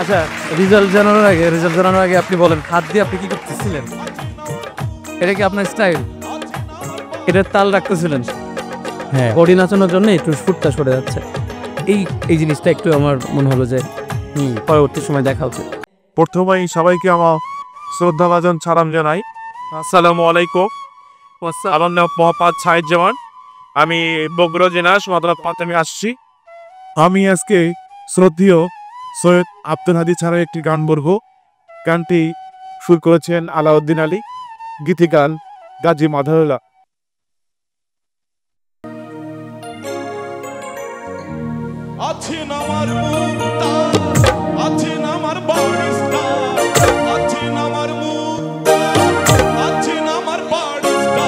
আচ্ছা, রেজাল্ট জানানোর আগে আপনি বলেন, হাত দিয়ে আপনি কি করতেছিলেন? এটা কি আপনার স্টাইল? এটার তাল রাখতেছিলেন? হ্যাঁ, বডি নাচানোর জন্য একটু ফুটটা সরে যাচ্ছে। এই জিনিসটা একটু আমার মনে হলো যে পরবর্তী সময় দেখা উচিত। প্রথমেই সবাইকে আমার শ্রদ্ধাভাজন সালাম জানাই। আসসালামু আলাইকুম। আমার নাম মোহাম্মদ সাইদ জামান। আমি বগুড়া জেলা সদর প্রাথমিক আসছি। আমি আজকে শ্রদ্ধেয় সৈয়দ আব্দুল হাদী ছাড়া একটি গান বলবো। গানটি সুর করেছেন আলাউদ্দিন আলী, গীতিকার গাজী মাধারুল্লাহ। আছেন আমার মুক্তা, আছেন আমার বারিস্তা, আছেন আমার মুক্তা, আছেন আমার বারিস্তা।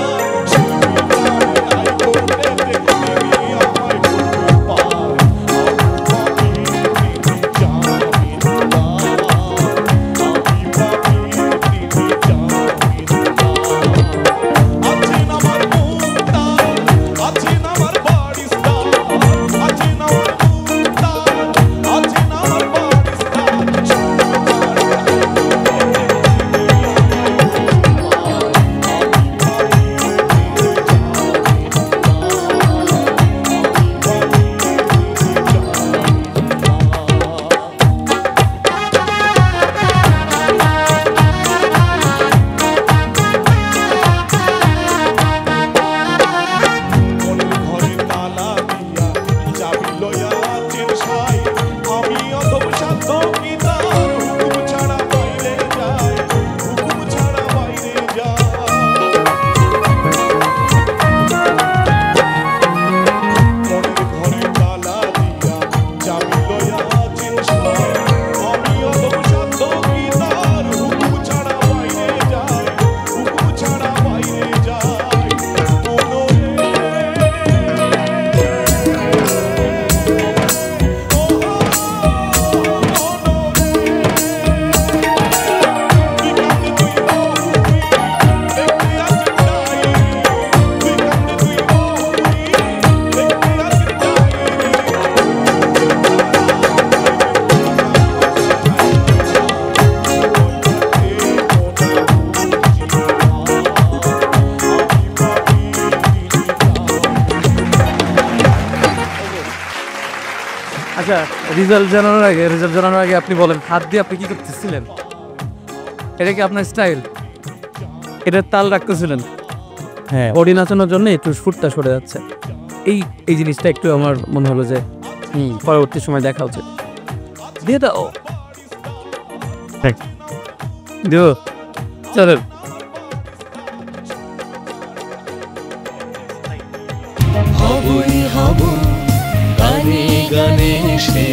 আচ্ছা, রেজাল্ট জানানোর আগে আপনি বলেন, হাত দিয়ে আপনি কি করতেছিলেন? এটা কি আপনার স্টাইল? এটার তাল রাখতেছিলেন? হ্যাঁ, বডি নাচানোর জন্য একটু ফুটটা সরে যাচ্ছে। এই জিনিসটা একটু আমার মনে হলো যে পরবর্তী সময় দেখা উচিত। দিয়ে দাও, দিও, চলেন। হবই হব গানে গানে সে